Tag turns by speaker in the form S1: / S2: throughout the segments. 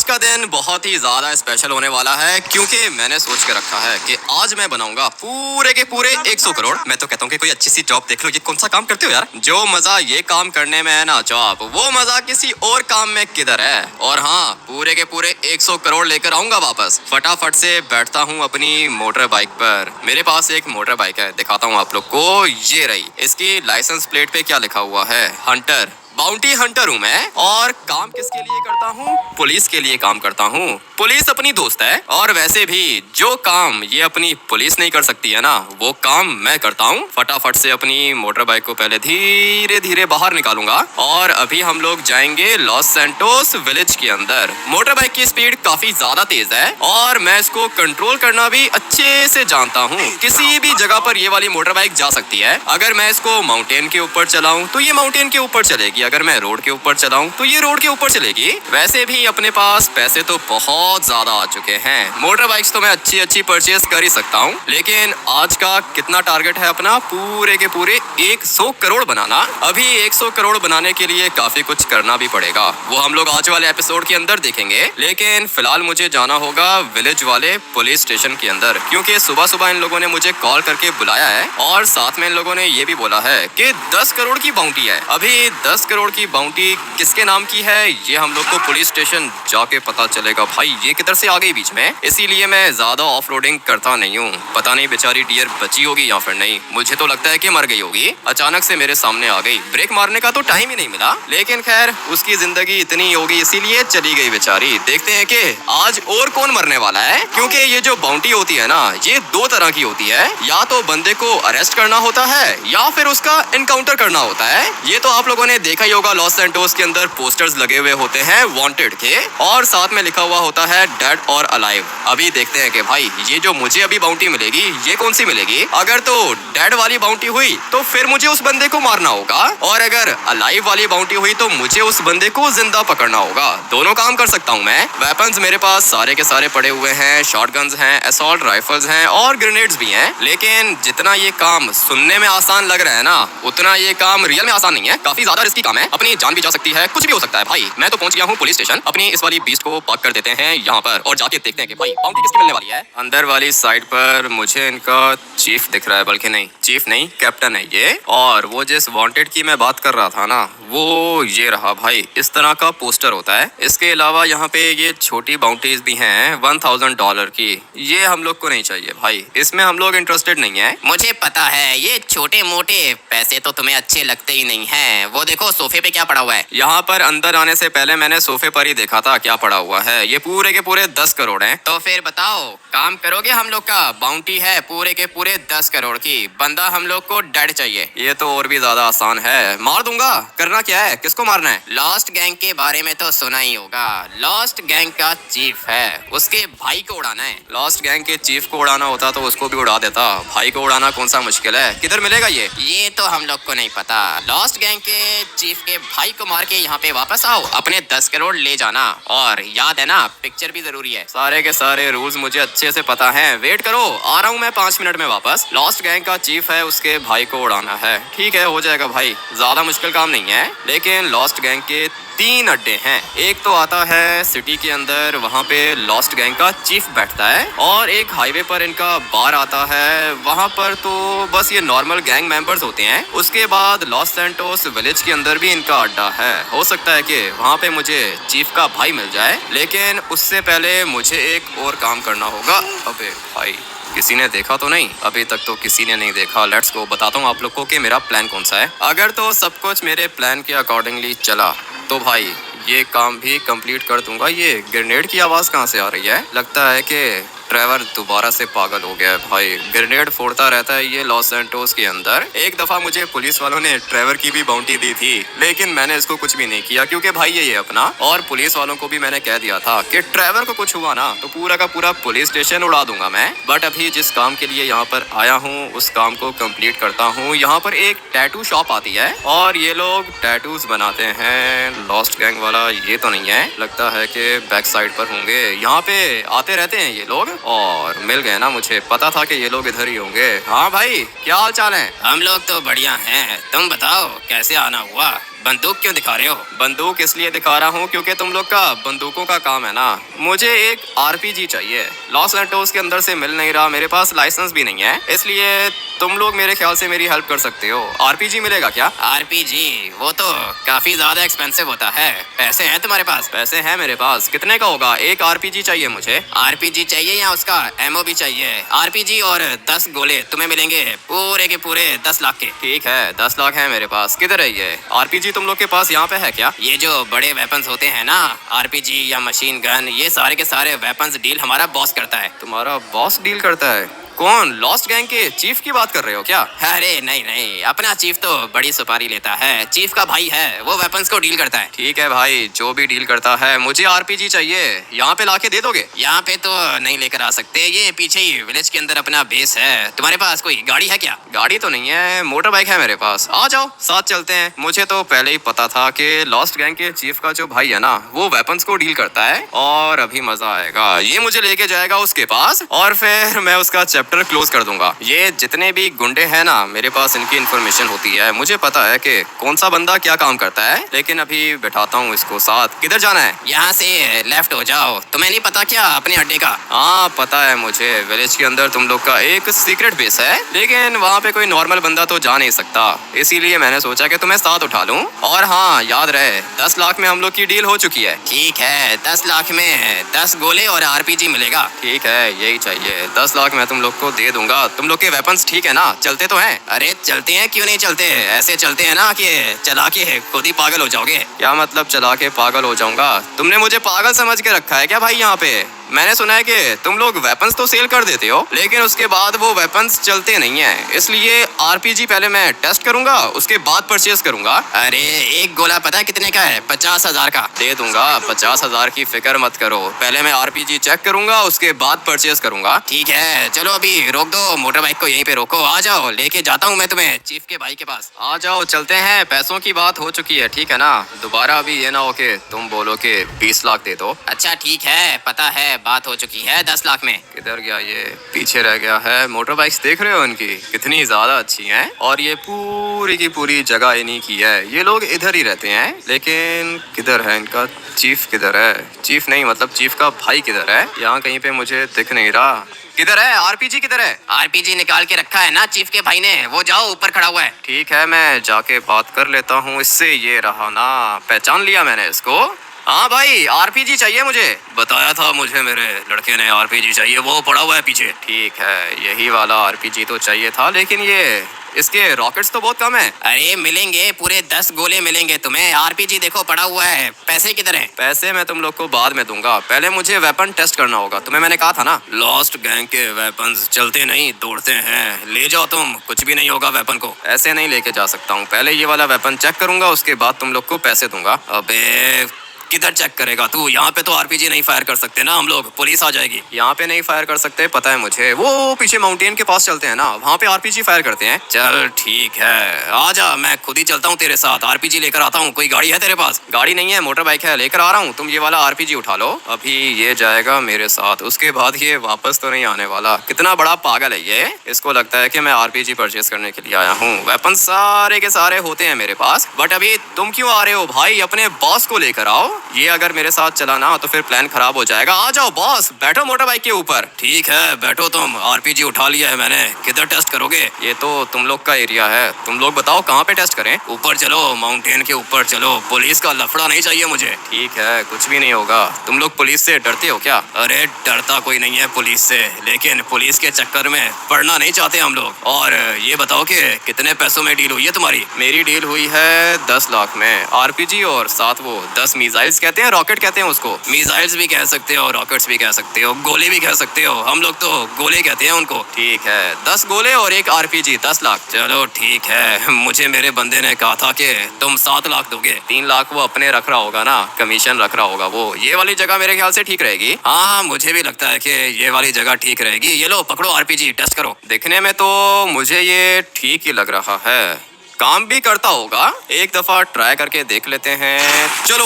S1: का दिन बहुत ही ज्यादा स्पेशल होने वाला है क्योंकि मैंने सोच के रखा है कि आज मैं बनाऊंगा पूरे के पूरे 100 करोड़। मैं तो कहता हूँ कि कोई अच्छी सी जॉब देख लो। ये कौन सा काम करते हो यार? जो मजा ये काम करने में है ना जॉब, वो मजा किसी और काम में किधर है। और हाँ, पूरे के पूरे 100 करोड़ लेकर आऊंगा वापस। फटाफट से बैठता हूँ अपनी मोटर बाइक पर। मेरे पास एक मोटर बाइक है, दिखाता हूँ आप लोग को। ये रही। इसकी लाइसेंस प्लेट पे क्या लिखा हुआ है? हंटर, बाउंटी हंटर हूँ मैं। और काम किसके लिए करता हूँ? पुलिस के लिए काम करता हूँ। पुलिस अपनी दोस्त है और वैसे भी जो काम ये अपनी पुलिस नहीं कर सकती है ना, वो काम मैं करता हूँ। फटाफट से अपनी मोटर बाइक को पहले धीरे धीरे बाहर निकालूंगा और अभी हम लोग जाएंगे लॉस सैंटोस विलेज के अंदर। मोटर बाइक की स्पीड काफी ज्यादा तेज है और मैं इसको कंट्रोल करना भी अच्छे से जानता हूँ। किसी भी जगह पर ये वाली मोटर बाइक जा सकती है। अगर मैं इसको माउंटेन के ऊपर चलाऊं तो ये माउंटेन के ऊपर चलेगी, अगर मैं रोड के ऊपर चलाऊं तो ये रोड के ऊपर चलेगी। वैसे भी अपने पास पैसे तो बहुत ज्यादा आ चुके हैं। मोटर बाइक्स तो मैं अच्छी परचेज कर ही सकता हूँ, लेकिन आज का कितना टारगेट है अपना? पूरे के पूरे 100 करोड़ बनाना। अभी 100 करोड़ बनाने के लिए काफी कुछ करना भी पड़ेगा, वो हम लोग आज वाले एपिसोड के अंदर देखेंगे। लेकिन फिलहाल मुझे जाना होगा विलेज वाले पुलिस स्टेशन के अंदर, क्योंकि सुबह सुबह इन लोगों ने मुझे कॉल करके बुलाया है और साथ में इन लोगों ने ये भी बोला है कि 10 करोड़ की बाउंटी है। अभी 10 करोड़ की बाउंटी किसके नाम की है, ये हम लोग को पुलिस स्टेशन जाके पता चलेगा। भाई ये किधर से आ गई बीच में, इसीलिए मैं ज्यादा ऑफ रोडिंग करता नहीं हूँ। पता नहीं बेचारी डियर बची होगी या फिर नहीं, मुझे तो लगता है कि मर गई होगी। अचानक से मेरे सामने आ गई, ब्रेक मारने का तो टाइम ही नहीं मिला। लेकिन खैर, उसकी जिंदगी इतनी होगी इसीलिए चली गई बेचारी। देखते हैं कि आज और कौन मरने वाला है, क्योंकि ये जो बाउंटी होती है ना, ये 2 तरह की होती है। या तो बंदे को अरेस्ट करना होता है या फिर उसका एनकाउंटर करना होता है। ये तो आप लोगों ने देखा ही होगा, लॉस सैंटोस के अंदर पोस्टर्स लगे हुए होते हैं वांटेड के, और साथ में लिखा हुआ होता है डेड और अलाइव। अभी देखते हैं कि भाई ये जो मुझे अभी बाउंटी मिलेगी, ये कौन सी मिलेगी। अगर तो डेड वाली बाउंटी हुई तो फिर मुझे उस बंदे को मारना होगा, और अगर अलाइव वाली बाउंटी हुई तो मुझे उस बंदे को जिंदा पकड़ना होगा। दोनों काम कर सकता हूँ मैं। वेपन्स मेरे पास सारे के सारे पड़े हुए हैं। शॉटगन्स हैं, असॉल्ट राइफल्स हैं और ग्रेनेड्स भी हैं। लेकिन जितना ये काम सुनने में आसान लग रहा है ना, उतना ये काम रियल में आसान नहीं है। काफी ज्यादा रिस्की काम है, अपनी जान भी जा सकती है, कुछ भी हो सकता है। भाई मैं तो पहुंच गया हूँ पुलिस स्टेशन। अपनी इस वाली बीस्ट को पार्क कर देते हैं यहाँ पर और जाके देखते हैं कि भाई बाउंटी किसकी मिलने वाली है। अंदर वाली साइड पर मुझे इनका चीफ दिख रहा है, बल्कि नहीं चीफ नहीं, कैप्टन है ये। और वो जिस वांटेड की मैं बात कर रहा था ना, वो ये रहा भाई। इस तरह का पोस्टर होता है। इसके अलावा यहाँ पे ये छोटी बाउंटीज भी हैं $1000 की। ये हम लोग को नहीं चाहिए भाई, इसमें हम लोग इंटरेस्टेड नहीं है।
S2: मुझे पता है ये छोटे मोटे पैसे तो तुम्हें अच्छे लगते ही नहीं हैं। वो देखो सोफे पे क्या पड़ा हुआ है।
S1: यहाँ पर अंदर आने से पहले मैंने सोफे पर ही देखा था क्या पड़ा हुआ है। ये पूरे के पूरे 10 करोड़ हैं।
S2: तो फिर बताओ, काम करोगे हम लोग का? बाउंटी है पूरे के पूरे 10 करोड़ की। बंदा हम लोग को डेड चाहिए।
S1: ये तो और भी ज्यादा आसान है, मार दूंगा। करना क्या है, किसको मारना है?
S2: लॉस्ट गैंग के बारे में तो सुना ही होगा। लॉस्ट गैंग का चीफ है, उसके भाई को उड़ाना है।
S1: लॉस्ट गैंग के चीफ को उड़ाना होता तो उसको भी उड़ा देता, भाई को उड़ाना कौन सा मुश्किल है। किधर मिलेगा
S2: ये तो हम लोग को नहीं पता। लॉस्ट गैंग के चीफ के भाई को मार के यहाँ पे वापस आओ, अपने 10 करोड़ ले जाना। और याद है ना, पिक्चर भी जरूरी है।
S1: सारे के सारे रूल्स मुझे अच्छे से पता है। वेट करो, आ रहा हूँ मैं 5 मिनट में वापस। लॉस्ट गैंग का चीफ है, उसके भाई को उड़ाना है। ठीक है, हो जाएगा भाई, ज्यादा मुश्किल काम नहीं है। लेकिन लॉस्ट गैंग के 3 अड्डे हैं। एक तो आता है सिटी के अंदर, वहाँ पे लॉस्ट गैंग का चीफ बैठता है। और एक हाईवे पर इनका बार आता है, वहाँ पर तो बस ये नॉर्मल गैंग मेंबर्स होते हैं। उसके बाद लॉस सैंटोस विलेज के अंदर भी इनका अड्डा है। हो सकता है कि वहाँ पे मुझे चीफ का भाई मिल जाए, लेकिन उससे पहले मुझे एक और काम करना होगा। अबे भाई, किसी ने देखा तो नहीं? अभी तक तो किसी ने नहीं देखा। लेट्स गो, बताता हूँ आप लोग को कि मेरा प्लान कौन सा है। अगर तो सब कुछ मेरे प्लान के अकॉर्डिंगली चला तो भाई ये काम भी कंप्लीट कर दूंगा। ये ग्रेनेड की आवाज़ कहाँ से आ रही है? लगता है कि ट्रेवर दोबारा से पागल हो गया है भाई। ग्रेनेड फोड़ता रहता है ये लॉस सैंटोस के अंदर। एक दफा मुझे पुलिस वालों ने ट्रेवर की भी बाउंटी दी थी, लेकिन मैंने इसको कुछ भी नहीं किया, क्योंकि भाई ये अपना। और पुलिस वालों को भी मैंने कह दिया था कि ट्रेवर को कुछ हुआ ना तो पूरा का पूरा पुलिस स्टेशन उड़ा दूंगा मैं। बट अभी जिस काम के लिए यहाँ पर आया हूँ उस काम को कंप्लीट करता हूँ। यहाँ पर एक टैटू शॉप आती है और ये लोग टैटूज बनाते हैं। लॉस्ट गैंग वाला ये तो नहीं है, लगता है कि बैक साइड पर होंगे। यहाँ पे आते रहते हैं ये लोग और मिल गए ना, मुझे पता था कि ये लोग इधर ही होंगे। हाँ भाई, क्या हाल चाल है?
S2: हम लोग तो बढ़िया हैं, तुम बताओ कैसे आना हुआ? बंदूक क्यों दिखा रहे हो?
S1: बंदूक इसलिए दिखा रहा हूँ क्योंकि तुम लोग का बंदूकों का काम है ना। मुझे एक आरपीजी चाहिए, लॉस लैंटोस के अंदर से मिल नहीं रहा, मेरे पास लाइसेंस भी नहीं है, इसलिए तुम लोग मेरे ख्याल से मेरी हेल्प कर सकते हो। आरपीजी मिलेगा क्या?
S2: आरपीजी वो तो काफी ज्यादा एक्सपेंसिव होता है। पैसे हैं तुम्हारे पास?
S1: पैसे हैं मेरे पास। कितने का होगा? एक आरपीजी चाहिए मुझे।
S2: आरपीजी चाहिए या उसका एमओ भी चाहिए? आरपीजी और 10 गोले तुम्हें मिलेंगे पूरे के पूरे 10 लाख के।
S1: ठीक है, 10 लाख है मेरे पास। किधर है ये आरपीजी? तुम लोग के पास यहाँ पे है क्या?
S2: ये जो बड़े वेपन्स होते हैं ना, आरपीजी या मशीन गन, ये सारे के सारे वेपन्स डील हमारा बॉस करता है।
S1: तुम्हारा बॉस डील करता है? कौन? लॉस्ट गैंग के चीफ की बात कर रहे हो क्या?
S2: अरे नहीं नहीं, अपना चीफ तो बड़ी सुपारी लेता है, चीफ का भाई है, वो वेपन्स को डील करता है।
S1: ठीक है भाई, जो भी डील करता है, मुझे आरपीजी चाहिए। यहाँ पे लाके दे दोगे?
S2: यहाँ पे तो नहीं लेकर आ सकते, ये पीछे ही विलेज के अंदर अपना बेस है। तुम्हारे पास कोई गाड़ी है क्या?
S1: गाड़ी तो नहीं है, मोटर बाइक है मेरे पास। आ जाओ साथ चलते हैं। मुझे तो पहले ही पता था कि लॉस्ट गैंग के चीफ का जो भाई है ना, वो वेपन्स को डील करता है और अभी मजा आएगा। ये मुझे लेके जाएगा उसके पास और फिर मैं उसका चैप्टर क्लोज कर दूंगा। ये जितने भी गुंडे हैं ना, मेरे पास इनकी इन्फॉर्मेशन होती है, मुझे पता है कि कौन सा बंदा क्या काम करता है। लेकिन अभी बैठाता हूँ इसको साथ। किधर जाना है?
S2: यहाँ से लेफ्ट हो जाओ। तुम्हें नहीं पता क्या अपने अड्डे का?
S1: हाँ पता है मुझे, विलेज के अंदर तुम लोग का एक सीक्रेट बेस है, लेकिन वहाँ पे कोई नॉर्मल बंदा तो जा नहीं सकता, इसीलिए मैंने सोचा कि तुम्हें साथ उठा लूँ। और हाँ याद रहे, 10 लाख में हम लोग की डील हो चुकी है।
S2: ठीक है, 10 लाख में 10 गोले और आरपीजी मिलेगा।
S1: ठीक है, यही चाहिए। 10 लाख मैं तुम लोग को दे दूंगा। तुम लोग के वेपन्स ठीक है ना? चलते तो हैं?
S2: अरे चलते हैं, क्यों नहीं चलते। ऐसे चलते हैं ना कि चला के खुद ही पागल हो जाओगे।
S1: क्या मतलब चला के पागल हो जाऊंगा? तुमने मुझे पागल समझ के रखा है क्या भाई? यहाँ पे मैंने सुना है कि तुम लोग वेपन्स तो सेल कर देते हो, लेकिन उसके बाद वो वेपन्स चलते नहीं है, इसलिए आरपीजी पहले मैं टेस्ट करूंगा, उसके बाद परचेज करूंगा।
S2: अरे एक गोला पता है कितने का है? 50,000 का।
S1: दे दूंगा, 50,000 की फिक्र मत करो। पहले मैं आरपीजी चेक करूंगा, उसके बाद परचेज करूंगा।
S2: ठीक है, चलो अभी रोक दो मोटर बाइक को, यहीं पे रोको। आ जाओ, लेके जाता हूँ मैं तुम्हें चीफ के भाई के पास।
S1: आ जाओ चलते हैं। पैसों की बात हो चुकी है, ठीक है ना? दोबारा अभी ये ना हो के तुम बोलो कि 20 लाख दे दो।
S2: अच्छा ठीक है, पता है, बात हो चुकी है 10 लाख में।
S1: किधर गया ये? पीछे रह गया है। मोटर बाइक्स देख रहे हो इनकी कितनी ज्यादा अच्छी हैं, और ये पूरी की पूरी जगह इन्हीं की है। ये लोग इधर ही रहते हैं, लेकिन किधर है इनका चीफ? किधर है चीफ? नहीं मतलब चीफ का भाई किधर है? यहाँ कहीं पे मुझे दिख नहीं रहा। किधर है आरपीजी? किधर है?
S2: आरपीजी निकाल के रखा है ना चीफ के भाई ने, वो जाओ ऊपर खड़ा हुआ है।
S1: ठीक है, मैं जाके बात कर लेता हूँ इससे। ये रहा ना, पहचान लिया मैंने इसको। हाँ भाई, आरपीजी चाहिए मुझे।
S2: बताया था मुझे मेरे लड़के ने आरपीजी चाहिए, वो पड़ा हुआ है पीछे।
S1: ठीक है, यही वाला आरपीजी तो चाहिए था, लेकिन ये इसके रॉकेट्स तो बहुत कम है।
S2: अरे मिलेंगे, पूरे 10 गोले मिलेंगे तुम्हें। आरपीजी देखो पड़ा हुआ है। पैसे किधर हैं?
S1: पैसे मैं तुम लोग को बाद में दूंगा, पहले मुझे वेपन टेस्ट करना होगा। तुम्हें मैंने कहा था ना,
S2: लॉस्ट गैंग के वेपन्स चलते नहीं दौड़ते हैं। ले जाओ तुम, कुछ भी नहीं होगा वेपन को।
S1: ऐसे नहीं लेके जा सकता हूँ। पहले ये वाला वेपन चेक करूंगा, उसके बाद तुम लोग को पैसे दूंगा।
S2: अबे किधर चेक करेगा तू? यहाँ पे तो आरपीजी नहीं फायर कर सकते ना हम लोग, पुलिस आ जाएगी।
S1: यहाँ पे नहीं फायर कर सकते, पता है मुझे। वो पीछे माउंटेन के पास चलते हैं ना, वहाँ पे आरपीजी फायर करते हैं।
S2: चल ठीक है, आजा, मैं खुद ही चलता हूँ तेरे साथ, आरपीजी लेकर आता हूँ। कोई गाड़ी है तेरे पास?
S1: गाड़ी नहीं है, मोटर बाइक है, लेकर आ रहा हूँ। तुम ये वाला आरपीजी उठा लो, अभी ये जाएगा मेरे साथ, उसके बाद ये वापस तो नहीं आने वाला। कितना बड़ा पागल है ये, इसको लगता है कि मैं आरपीजी परचेज करने के लिए आया हूँ। वेपन सारे के सारे होते हैं मेरे पास, बट अभी तुम क्यों आ रहे हो भाई? अपने बॉस को लेकर आओ। ये अगर मेरे साथ चला ना तो फिर प्लान खराब हो जाएगा। आ जाओ बॉस, बैठो मोटर बाइक के ऊपर।
S2: ठीक है बैठो तुम, आरपीजी उठा लिया है मैंने। किधर टेस्ट करोगे?
S1: ये तो तुम लोग का एरिया है, तुम लोग बताओ कहाँ पे टेस्ट करें?
S2: ऊपर चलो, माउंटेन के ऊपर चलो। पुलिस का लफड़ा नहीं चाहिए मुझे।
S1: ठीक है, कुछ भी नहीं होगा। तुम लोग पुलिस से डरते हो क्या?
S2: अरे डरता कोई नहीं है पुलिस से, लेकिन पुलिस के चक्कर में पड़ना नहीं चाहते हम लोग। और ये बताओ कि कितने पैसों में डील हुई है तुम्हारी?
S1: मेरी डील हुई है 10 लाख में, आरपीजी और साथ वो 10 मिसाइल्स कहते हैं, रॉकेट कहते हैं उसको।
S2: मिसाइल्स भी कह सकते हो, रॉकेट्स भी कह सकते हो, गोले भी कह सकते हो। हम लोग तो गोले कहते हैं उनको।
S1: ठीक है, 10 गोले और एक आरपीजी, 10 लाख।
S2: चलो ठीक है, मुझे मेरे बंदे ने कहा था कि तुम 7 लाख दोगे।
S1: 3 लाख वो अपने रख रहा होगा ना, कमीशन रख रहा होगा वो। ये वाली जगह मेरे ख्याल से ठीक रहेगी।
S2: हाँ मुझे भी लगता है कि ये वाली जगह ठीक रहेगी। ये लो पकड़ो आरपीजी, टेस्ट करो।
S1: दिखने में तो मुझे ये ठीक ही लग रहा है। काम भी करता होगा। एक दफा ट्राई करके देख लेते हैं। चलो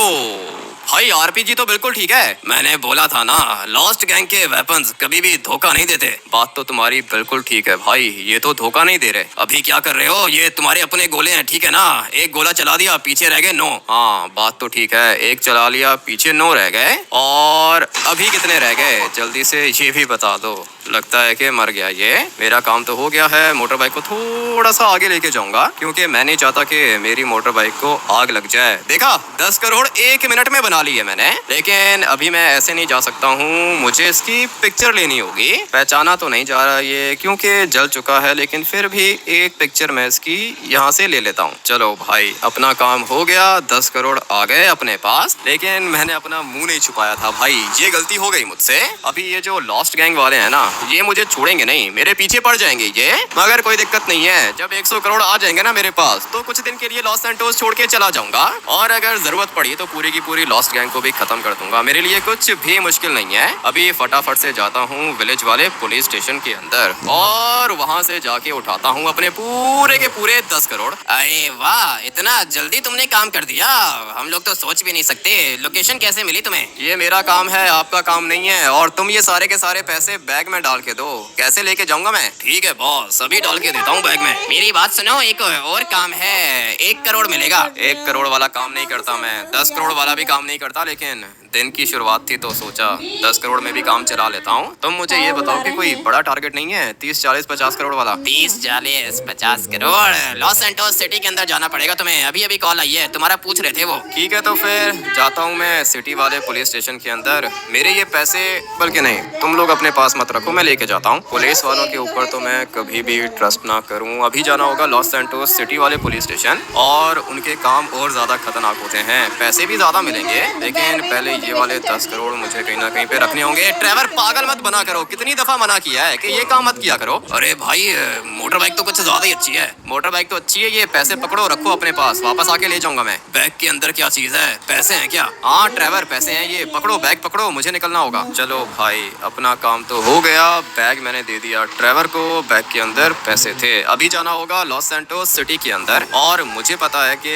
S1: भाई, आरपीजी तो बिल्कुल ठीक है। मैंने बोला था ना, लॉस्ट गैंग के वेपन्स कभी भी धोखा नहीं देते। बात तो तुम्हारी बिल्कुल ठीक है भाई, ये तो धोखा नहीं दे रहे। अभी क्या कर रहे हो? ये तुम्हारे अपने गोले हैं, ठीक है ना? एक गोला चला दिया, पीछे रह गए 9। हाँ, बात तो ठीक है, एक चला लिया, पीछे 9 रह गए। और अभी कितने रह गए? जल्दी से ये भी बता दो। लगता है कि मर गया ये। मेरा काम तो हो गया है। मोटर बाइक को थोड़ा सा आगे लेके जाऊंगा, क्योंकि मैं नहीं चाहता कि मेरी मोटर बाइक को आग लग जाए। देखा, 10 करोड़ 1 मिनट में बना ली है मैंने। लेकिन अभी मैं ऐसे नहीं जा सकता हूँ, मुझे इसकी पिक्चर लेनी होगी। पहचाना तो नहीं जा रहा ये, क्योंकि जल चुका है, लेकिन फिर भी एक पिक्चर मैं इसकी यहाँ से ले लेता हूँ। चलो भाई, अपना काम हो गया। 10 करोड़ आ गए अपने पास, लेकिन मैंने अपना मुंह नहीं छुपाया था भाई, ये गलती हो गई मुझसे। अभी ये जो लॉस्ट गैंग वाले हैं ना, ये मुझे छोड़ेंगे नहीं, मेरे पीछे पड़ जाएंगे ये। मगर कोई दिक्कत नहीं है, जब 100 करोड़ आ जाएंगे ना मेरे पास, तो कुछ दिन के लिए लॉस सैंटोस छोड़ के चला जाऊंगा। और अगर जरूरत पड़ी तो पूरी की पूरी लॉस्ट गैंग को भी खत्म कर दूंगा। मेरे लिए कुछ भी मुश्किल नहीं है। अभी फटाफट से जाता हूँ विलेज वाले पुलिस स्टेशन के अंदर, और वहाँ से जाके उठाता हूँ अपने पूरे के पूरे 10 करोड़।
S2: अरे वाह, इतना जल्दी तुमने काम कर दिया। हम लोग तो सोच भी नहीं सकते। लोकेशन कैसे मिली तुम्हें?
S1: ये मेरा काम है, आपका काम नहीं है। और तुम ये सारे के सारे पैसे बैग में डाल के दो। कैसे लेके जाऊंगा मैं?
S2: ठीक है बॉस, अभी डाल के देता हूँ बैग में। मेरी बात सुनो, एक और काम है, 1 करोड़ मिलेगा।
S1: 1 करोड़ वाला काम नहीं करता मैं, 10 करोड़ वाला भी काम नहीं करता। लेकिन दिन की शुरुआत थी तो सोचा 10 करोड़ में भी काम चला लेता हूँ। तुम मुझे ये बताओ कि कोई बड़ा टारगेट नहीं है 30, 40, 50 करोड़ वाला?
S2: 30, 40, 50 करोड़ लॉस सैंटोस सिटी के अंदर जाना पड़ेगा तुम्हें। अभी अभी कॉल आई है, तुम्हारा पूछ रहे थे वो।
S1: ठीक है, तो फिर जाता हूँ मैं सिटी वाले पुलिस स्टेशन के अंदर। मेरे ये पैसे, बल्कि नहीं, तुम लोग अपने पास मत रखो, मैं लेके जाता हूँ। पुलिस वालों के ऊपर तो मैं कभी भी ट्रस्ट ना करूँ। अभी जाना होगा लॉस सैंटोस सिटी वाले पुलिस स्टेशन, और उनके काम और ज्यादा खतरनाक होते हैं। पैसे भी ज्यादा मिलेंगे, लेकिन पहले ये वाले 10 करोड़ मुझे कहीं ना कहीं पे रखने होंगे। ड्राइवर, पागल मत बना करो, कितनी दफा मना किया है कि ये काम मत किया करो।
S2: अरे भाई, मोटर बाइक तो कुछ ज्यादा ही अच्छी है।
S1: मोटर बाइक तो अच्छी है, ये पैसे पकड़ो, रखो अपने पास, वापस आके ले जाऊंगा मैं।
S2: बैग के अंदर क्या चीज है? पैसे हैं क्या?
S1: हाँ ड्राइवर, पैसे हैं, ये पकड़ो, बैग पकड़ो, मुझे निकलना होगा। चलो भाई, अपना काम तो हो गया। बैग मैंने दे दिया ड्राइवर को, बैग के अंदर पैसे थे। अभी जाना होगा लॉस सैंटोस सिटी के अंदर, और मुझे पता है कि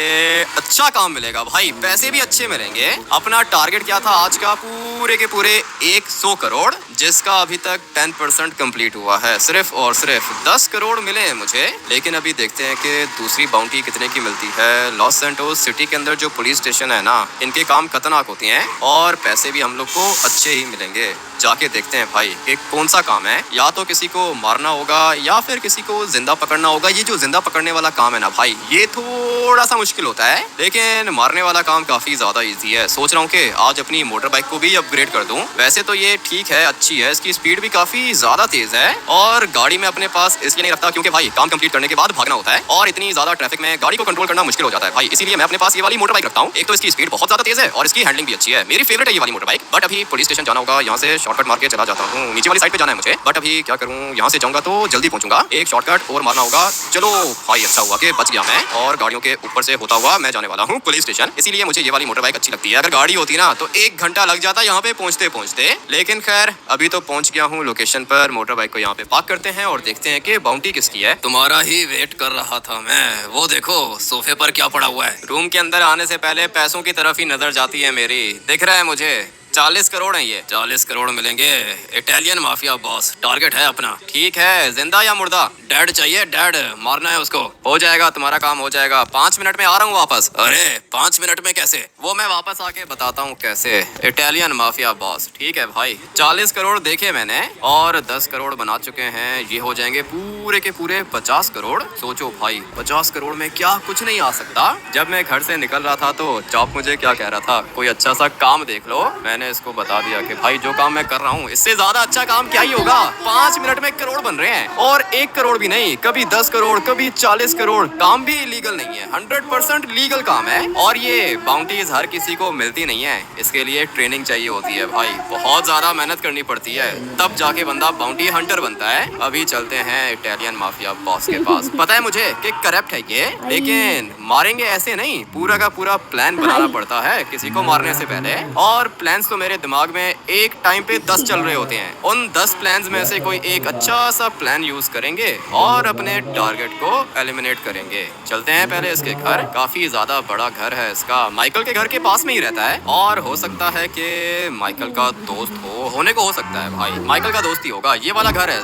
S1: अच्छा काम मिलेगा भाई, पैसे भी अच्छे मिलेंगे। अपना टारगेट क्या था आज का? पूरे के पूरे 100 करोड़, जिसका अभी तक 10% कंप्लीट हुआ है। सिर्फ और सिर्फ 10 करोड़ मिले हैं मुझे। लेकिन अभी देखते हैं कि दूसरी बाउंटी कितने की मिलती है। लॉस सैंटोस सिटी के अंदर जो पुलिस स्टेशन है ना, इनके काम खतरनाक होते हैं, और पैसे भी हम लोग को अच्छे ही मिलेंगे। जाके देखते हैं भाई कि कौन सा काम है। या तो किसी को मारना होगा, या फिर किसी को जिंदा पकड़ना होगा। ये जो जिंदा पकड़ने वाला काम है ना भाई, ये थोड़ा सा मुश्किल होता है, लेकिन मारने वाला काम काफी ज्यादा इजी है। सोच रहा हूँ कि आज अपनी मोटर बाइक को भी अपग्रेड कर दूं। वैसे तो ये ठीक है, अच्छी है, इसकी स्पीड भी काफी ज्यादा तेज है। और गाड़ी में अपने पास इसलिए नहीं रखता क्योंकि भाई काम कंप्लीट करने के बाद भागना होता है, और इतनी ज्यादा ट्रैफिक में गाड़ी को कंट्रोल करना मुश्किल हो जाता है भाई। इसीलिए मैं अपने पास ये वाली मोटर बाइक रखता हूँ। एक तो इसकी स्पीड बहुत ज्यादा तेज है, और इसकी हैंडलिंग भी अच्छी है। मेरी फेवरेट है ये वाली मोटर बाइक। बट अभी पुलिस स्टेशन जाना होगा, यहाँ से शॉर्टकट मार के चला जाता हूँ। नीचे वाली साइड पे जाना है मुझे, बट अभी क्या करूँ, यहाँ से जाऊंगा तो जल्दी पहुंचूंगा। एक शॉर्टकट और मारना होगा। चलो भाई, अच्छा हुआ कि बच गया मैं, और गाड़ियों के ऊपर से होता हुआ मैं जाने वाला हूँ पुलिस स्टेशन। इसीलिए मुझे ये वाली मोटर बाइक अच्छी लगती है। अगर गाड़ी होती ना तो 1 घंटा लग जाता यहाँ पे पहुँचते पहुँचते। लेकिन खैर, अभी तो पहुँच गया हूँ लोकेशन पर। मोटर बाइक को यहाँ पे पार्क करते हैं और देखते हैं कि बाउंटी किसकी है।
S2: तुम्हारा ही वेट कर रहा था मैं। वो देखो, सोफे पर क्या पड़ा हुआ है।
S1: रूम के अंदर आने से पहले पैसों की तरफ ही नजर जाती है मेरी। दिख रहा है मुझे 40 करोड़ है ये।
S2: 40 करोड़ मिलेंगे। इटालियन माफिया बॉस, टारगेट है अपना।
S1: ठीक है, जिंदा या मुर्दा?
S2: डैड चाहिए, डैड मारना है उसको।
S1: हो जाएगा, तुम्हारा काम हो जाएगा। 5 मिनट में आ रहा हूँ वापस।
S2: अरे 5 मिनट में कैसे?
S1: वो मैं वापस आके बताता हूँ कैसे। इटालियन माफिया बॉस, ठीक है भाई। 40 करोड़ देखे मैंने, और 10 करोड़ बना चुके हैं। ये हो जाएंगे पूरे के पूरे 50 करोड़। सोचो भाई, 50 करोड़ में क्या कुछ नहीं आ सकता। जब मैं घर से निकल रहा था तो चॉप मुझे क्या कह रहा था, कोई अच्छा सा काम देख लो। मैंने इसको बता दिया कि भाई जो काम मैं कर रहा हूँ, इससे ज्यादा अच्छा काम क्या ही होगा। 5 मिनट में करोड़ बन रहे हैं, और 1 करोड़ भी नहीं, कभी 10 करोड़, कभी 40 करोड़। काम भी इलीगल नहीं है, 100% लीगल काम है। और ये बाउंटीज हर किसी को मिलती नहीं है, इसके लिए ट्रेनिंग चाहिए होती है भाई। बहुत ज्यादा मेहनत करनी पड़ती है, तब जाके बंदा बाउंटी हंटर बनता है। अभी चलते हैं इटालियन माफिया बॉस के पास। पता है मुझे कि करप्ट है ये, लेकिन मारेंगे ऐसे नहीं, पूरा का पूरा प्लान बनाना पड़ता है किसी को मारने से पहले। और प्लान्स तो तो मेरे दिमाग में एक टाइम पे 10 चल रहे होते हैं। उन 10 प्लान्स में से कोई एक अच्छा सा प्लान यूज करेंगे और अपने टारगेट को एलिमिनेट करेंगे। चलते हैं पहले इसके घर। काफी ज्यादा बड़ा घर है इसका, माइकल के घर के पास में ही रहता है और हो सकता है कि माइकल का दोस्त होने को हो सकता है भाई, माइकल का दोस्त ही होगा। ये वाला घर है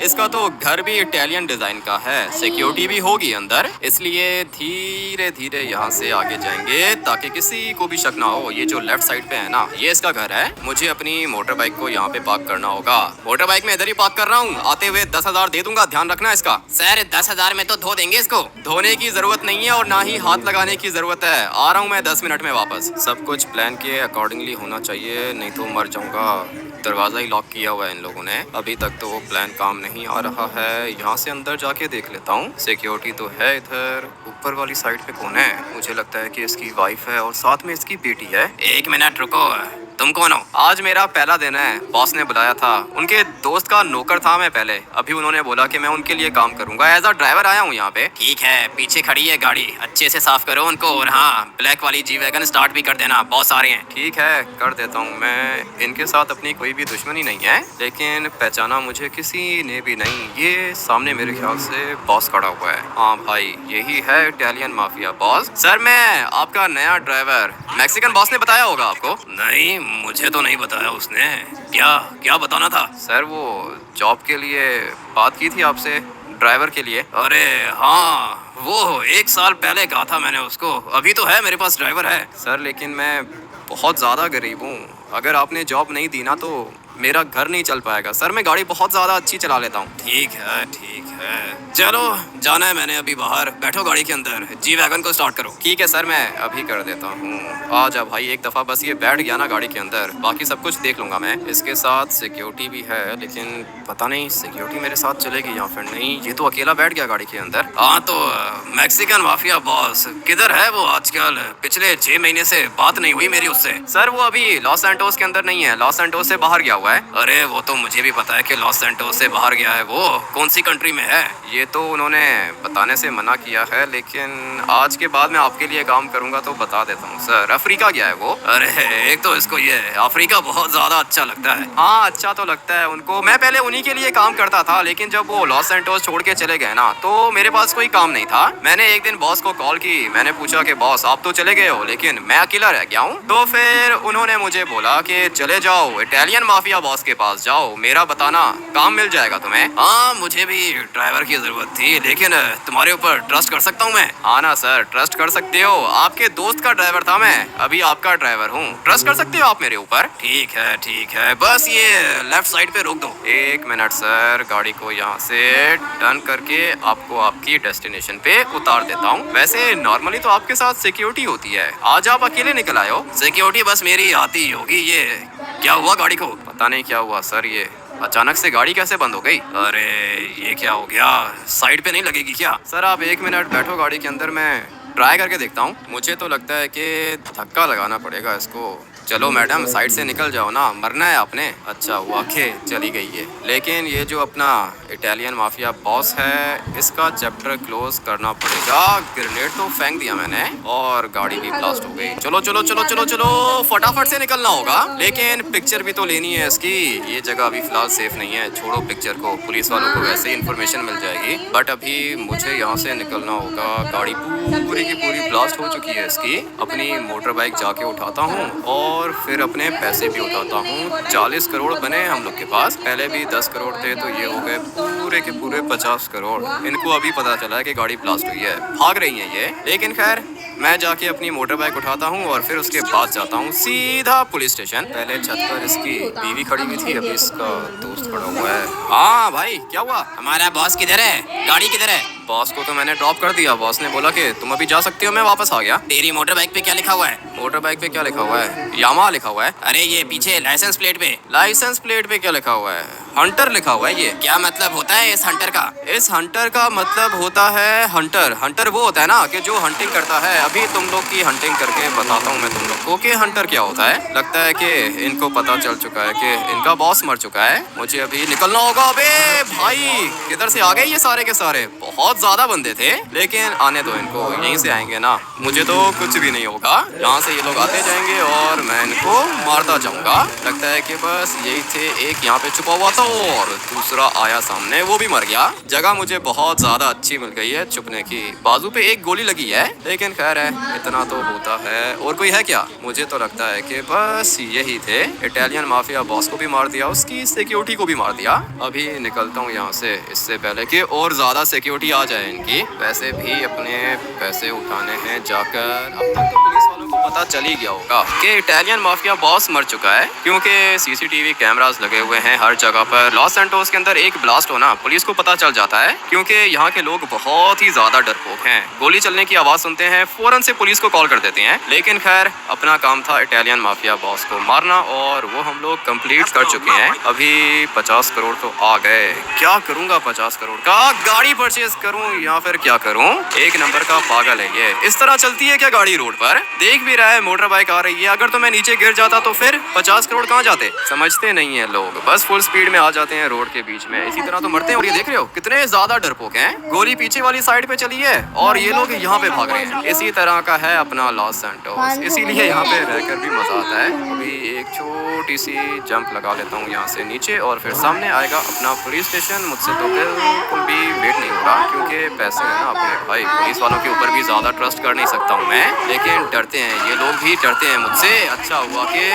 S1: इसका तो घर भी इटालियन डिजाइन का है, सिक्योरिटी भी होगी अंदर, इसलिए धीरे धीरे यहाँ से आगे जाएंगे ताकि किसी को भी शक ना हो। ये जो लेफ्ट साइड पे है ना, ये इसका घर है। मुझे अपनी मोटर बाइक को यहाँ पे पार्क करना होगा। मोटर बाइक में इधर ही पार्क कर रहा हूँ, आते हुए 10,000 दे दूंगा, ध्यान रखना इसका।
S2: सर 10,000 में तो धो देंगे इसको।
S1: धोने की जरूरत नहीं है और ना ही हाथ लगाने की जरूरत है। आ रहा हूँ मैं 10 मिनट में वापस। सब कुछ प्लान के अकॉर्डिंगली होना चाहिए, नहीं तो मर जाऊंगा। दरवाजा ही लॉक किया हुआ है इन लोगों ने, अभी तक तो वो प्लान काम नहीं आ रहा है। यहाँ से अंदर जाके देख लेता हूँ, सिक्योरिटी तो है इधर। ऊपर वाली साइड पे कौन है? मुझे लगता है कि इसकी वाइफ है और साथ में इसकी बेटी है।
S2: 1 मिनट रुको, तुम कौन हो?
S1: आज मेरा पहला दिन है, बॉस ने बुलाया था। उनके दोस्त का नौकर था मैं पहले, अभी उन्होंने बोला कि मैं उनके लिए काम करूंगा। एज अ ड्राइवर आया हूँ यहाँ पे।
S2: ठीक है, पीछे खड़ी है गाड़ी, अच्छे से साफ करो उनको। और हाँ, ब्लैक वाली जी वैगन स्टार्ट भी कर देना, बॉस आ रहे हैं।
S1: ठीक है, कर देता हूँ मैं। इनके साथ अपनी कोई भी दुश्मनी नहीं है, लेकिन पहचाना मुझे किसी ने भी नहीं। ये सामने मेरे ख्याल से बॉस खड़ा हुआ है। हाँ भाई, यही है इटालियन माफिया बॉस। सर मैं आपका नया ड्राइवर। मैक्सिकन बॉस ने बताया होगा आपको?
S2: नहीं, मुझे तो नहीं बताया उसने। क्या बताना था?
S1: सर वो जॉब के लिए बात की थी आपसे, ड्राइवर के लिए।
S2: अरे हाँ, वो 1 साल पहले कहा था मैंने उसको। अभी तो है मेरे पास ड्राइवर है।
S1: सर लेकिन मैं बहुत ज़्यादा गरीब हूँ, अगर आपने जॉब नहीं दी ना तो मेरा घर नहीं चल पाएगा। सर मैं गाड़ी बहुत ज़्यादा अच्छी चला लेता हूँ।
S2: ठीक है, चलो जाना है मैंने अभी बाहर। बैठो गाड़ी के अंदर, जी वैगन को स्टार्ट करो।
S1: ठीक है सर, मैं अभी कर देता हूँ। आ जा भाई, एक दफ़ा बस ये बैठ गया ना गाड़ी के अंदर, बाकी सब कुछ देख लूँगा मैं। इसके साथ सिक्योरिटी भी है, लेकिन पता नहीं सिक्योरिटी मेरे साथ चलेगी या फिर नहीं। ये तो अकेला बैठ गया गाड़ी के अंदर।
S2: हाँ तो मैक्सिकन माफिया बॉस किधर है वो आजकल? पिछले 6 महीने से बात नहीं हुई मेरी उससे।
S1: सर वो अभी लॉस सैंटोस के अंदर नहीं है, लॉस सैंटोस से बाहर गया हुआ है।
S2: अरे वो तो मुझे भी पता है कि लॉस सैंटोस से बाहर गया है। वो कौन सी कंट्री में है?
S1: ये तो उन्होंने बताने से मना किया है, लेकिन आज के बाद मैं आपके लिए काम करूंगा तो बता देता हूँ। सर अफ्रीका गया है वो।
S2: अरे एक तो इसको ये अफ्रीका बहुत ज्यादा अच्छा लगता है।
S1: हाँ अच्छा तो लगता है उनको। मैं पहले उन्हीं के लिए काम करता था, लेकिन जब वो लॉस सैंटोस छोड़ के चले गए ना तो मेरे पास कोई काम नहीं था। मैंने एक दिन बॉस को कॉल की, मैंने पूछा कि बॉस आप तो चले गए हो लेकिन मैं अकेला रह गया हूँ। तो फिर उन्होंने मुझे बोला कि चले जाओ इटालियन माफिया बॉस के पास जाओ, मेरा बताना काम मिल जाएगा तुम्हें।
S2: हाँ मुझे भी ड्राइवर की जरूरत थी, लेकिन तुम्हारे ऊपर ट्रस्ट कर सकता हूँ मैं?
S1: हाँ ना सर, ट्रस्ट कर सकते हो। आपके दोस्त का ड्राइवर था मैं, अभी आपका ड्राइवर हूँ। ट्रस्ट कर सकते हो आप मेरे ऊपर।
S2: ठीक है, बस ये लेफ्ट साइड पे रोक दो।
S1: 1 मिनट सर, गाड़ी को यहाँ से टर्न करके आपको आपकी डेस्टिनेशन पे उतार देता हूँ। वैसे नॉर्मली तो आपके साथ सिक्योरिटी होती है, आज आप अकेले निकल आए हो।
S2: सिक्योरिटी बस मेरी आती होगी। ये क्या हुआ गाड़ी को?
S1: पता नहीं क्या हुआ सर, ये अचानक से गाड़ी कैसे बंद हो गई?
S2: अरे ये क्या हो गया? साइड पे नहीं लगेगी क्या?
S1: सर आप 1 मिनट बैठो गाड़ी के अंदर, मैं ट्राई करके देखता हूँ। मुझे तो लगता है कि धक्का लगाना पड़ेगा इसको। चलो मैडम साइड से निकल जाओ ना, मरना है आपने। अच्छा हुआ कि चली गई है। लेकिन ये जो अपना इटालियन माफिया बॉस है, इसका चैप्टर क्लोज करना पड़ेगा। ग्रेनेड तो फेंक दिया मैंने और गाड़ी भी ब्लास्ट हो गई। चलो चलो चलो चलो चलो, फटाफट से निकलना होगा। लेकिन पिक्चर भी तो लेनी है इसकी। ये जगह अभी फिलहाल सेफ नहीं है, छोड़ो पिक्चर को, पुलिस वालों को वैसे ही इन्फॉर्मेशन मिल जाएगी। बट अभी मुझे यहाँ से निकलना होगा। गाड़ी पूरी की पूरी ब्लास्ट हो चुकी है इसकी। अपनी मोटर बाइक जाके उठाता हूँ और फिर अपने पैसे भी उठाता हूँ। 40 करोड़ बने हम लोग के पास, पहले भी 10 करोड़ थे तो ये हो गए पूरे के पूरे 50 करोड़। इनको अभी पता चला है कि गाड़ी ब्लास्ट हुई है, भाग रही है ये। लेकिन खैर मैं जाके अपनी मोटर बाइक उठाता हूँ और फिर उसके बाद जाता हूँ सीधा पुलिस स्टेशन। पहले छत पर इसकी बीवी खड़ी हुई थी, अभी इसका दोस्त खड़ा हुआ है। हाँ भाई क्या हुआ?
S2: हमारा बॉस किधर है? गाड़ी किधर है?
S1: बॉस को तो मैंने ड्रॉप कर दिया। बॉस ने बोला कि तुम अभी जा सकते हो, मैं वापस आ गया।
S2: तेरी मोटर बाइक पे क्या लिखा हुआ है?
S1: मोटर बाइक पे क्या लिखा हुआ है? यामा लिखा हुआ है।
S2: अरे ये पीछे लाइसेंस प्लेट पे।
S1: लाइसेंस प्लेट पे क्या लिखा हुआ है? हंटर लिखा हुआ है ये।
S2: क्या मतलब होता है इस हंटर का?
S1: इस हंटर का मतलब होता है हंटर। हंटर वो होता है ना कि जो हंटिंग करता है। अभी तुम लोग की हंटिंग करके बताता हूँ मैं तुम लोग को कि हंटर क्या होता है। लगता है कि इनको पता चल चुका है कि इनका बॉस मर चुका है। मुझे अभी निकलना होगा। अबे भाई किधर से आ गए ये सारे के सारे? बहुत ज्यादा बंदे थे, लेकिन आने दो इनको, यहीं से आएंगे ना, मुझे तो कुछ भी नहीं होगा। यहाँ से ये लोग आते जाएंगे और मैं इनको मारता जाऊंगा। लगता है कि बस यही थे। एक यहाँ पे छुपा हुआ था और दूसरा आया सामने, वो भी मर गया। जगह मुझे बहुत ज्यादा अच्छी मिल गई है छुपने की। बाजू पे एक गोली लगी है, लेकिन खैर है, इतना तो होता है। और कोई है क्या? मुझे तो लगता है कि बस यही थे। इटालियन माफिया बॉस को भी मार दिया, उसकी सिक्योरिटी को भी मार दिया। अभी निकलता हूँ यहाँ से, इससे पहले कि और ज्यादा सिक्योरिटी आ जाए इनकी। वैसे भी अपने पैसे उठाने हैं जाकर। अब तक तो पुलिस वालों को पता चल ही गया होगा कि इटालियन माफिया बॉस मर चुका है, क्योंकि सीसीटीवी कैमरास लगे हुए हैं हर जगह पर। लॉस सैंटोस के अंदर एक ब्लास्ट होना पुलिस को पता चल जाता है, क्योंकि यहाँ के लोग बहुत ही ज्यादा डरपोक हैं। गोली चलने की आवाज सुनते हैं, फौरन से पुलिस को कॉल कर देते हैं। लेकिन खैर, अपना काम था इटालियन माफिया बॉस को मारना, और वो हम लोग कंप्लीट कर चुके हैं। अभी 50 करोड़ तो आ गए। क्या करूंगा 50 करोड़ का? गाड़ी परचेज करूं या फिर क्या करूं? एक नंबर का पागल है ये। इस तरह चलती है क्या गाड़ी रोड पर? देख भी रहा है मोटर बाइक आ रही है। अगर तो मैं नीचे गिर जाता तो फिर 50 करोड़ कहाँ जाते? समझते नहीं है लोग, बस फुल स्पीड में आ जाते हैं रोड के बीच में। इसी तरह तो मरते हैं। और ये देख रहे हो कितने ज्यादा डरपोक हैं। गोली पीछे वाली साइड पे चली है और ये लोग यहाँ पे भाग रहे हैं। इसी तरह का है अपना लॉस सैंटोस, इसीलिए यहाँ पे रहकर भी मजा आता है। अभी एक छोटी सी जंप लगा लेता हूँ यहाँ से नीचे, और फिर सामने आएगा अपना पुलिस स्टेशन। मुझसे तो बिल्कुल भी वेट नहीं हो रहा, क्योंकि पैसे हैं ना अपने भाई। पुलिस वालों के ऊपर भी ज्यादा ट्रस्ट कर नहीं सकता हूँ मैं, लेकिन डरते हैं ये लोग भी, डरते हैं मुझसे। अच्छा हुआ कि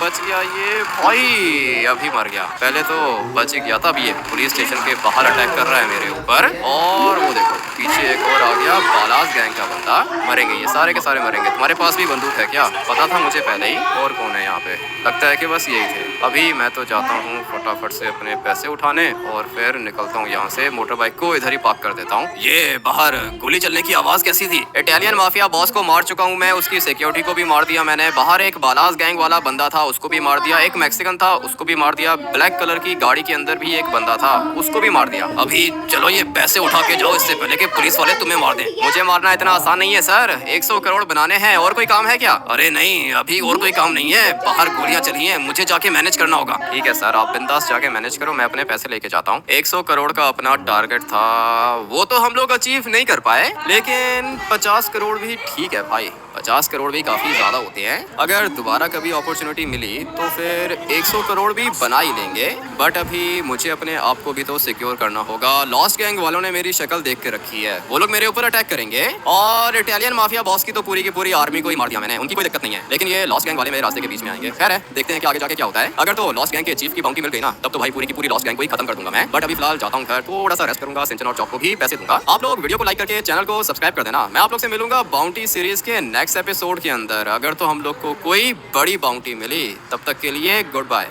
S1: बच गया ये भाई। अभी मर गया, पहले तो बच ही गया था। अभी ये पुलिस स्टेशन के बाहर अटैक कर रहा है मेरे ऊपर, और वो देखो पीछे एक और आ गया, बालास गैंग का बंदा। मरेंगे ये सारे के सारे मरेंगे। तुम्हारे पास भी बंदूक है क्या? पता था मुझे पहले ही। और कौन है यहाँ पे? लगता है कि बस यही थे। अभी मैं तो जाता हूँ फटाफट से अपने पैसे उठाने, और फिर निकलता हूँ यहाँ से। मोटर बाइक को इधर ही पार्क कर देता हूँ। ये बाहर गोली चलने की आवाज कैसी थी? इटालियन माफिया बॉस को मार चुका हूँ मैं, उसकी सिक्योरिटी को भी मार दिया मैंने। बाहर एक बालास गैंग वाला बंदा था, उसको भी मार दिया। एक मैक्सिकन था, उसको भी मार दिया। ब्लैक कलर की गाड़ी के अंदर भी एक बंदा था, उसको भी मार दिया। अभी चलो ये पैसे उठा के जाओ, इससे पहले कि पुलिस वाले तुम्हें मार दें। मुझे मारना इतना आसान नहीं है सर, 100 करोड़ बनाने हैं। और कोई काम है क्या? अरे नहीं, अभी और कोई काम नहीं है। बाहर गोलियां चली हैं, मुझे जाके मैनेज करना होगा। ठीक है सर, आप बिंदास जाके मैनेज करो, मैं अपने पैसे लेके जाता हूँ। 100 करोड़ का अपना टारगेट था, वो तो हम लोग अचीव नहीं कर पाए, लेकिन 50 करोड़ भी ठीक है भाई। 50 करोड़ भी काफी ज्यादा होते हैं। अगर दोबारा कभी अपॉर्चुनिटी मिली तो फिर 100 करोड़ भी बना ही लेंगे। बट अभी मुझे अपने आप को भी तो सिक्योर करना होगा। लॉस्ट गैंग वालों ने मेरी शक्ल देख के रखी है, वो लोग मेरे ऊपर अटैक करेंगे। और इटालियन माफिया बॉस की तो पूरी की पूरी आर्मी को ही मार दिया मैंने, उनकी कोई दिक्कत नहीं है। लेकिन ये लॉस्ट गैंग वाले मेरे रास्ते के बीच में आएंगे। खैर है, देखते हैं कि आगे जाके क्या होता है। अगर तो लॉस्ट गैंग के चीफ की बाउंटी मिल गई ना, तब तो भाई पूरी की पूरी लॉस्ट गैंग को ही खत्म कर दूंगा मैं। बट अभी फिलहाल जाता हूँ घर, थोड़ा सा रेस्ट करूंगा, सिंचन और चौक को भी पैसे दूंगा। आप लोग वीडियो को लाइक करके चैनल को सब्सक्राइब कर देना। मैं आप लोग से मिलूंगा बाउंटी सीरीज के नेक्स्ट एपिसोड के अंदर। अगर तो हम लोग को कोई बड़ी बाउंटी मिली, तब तक के लिए गुड बाय।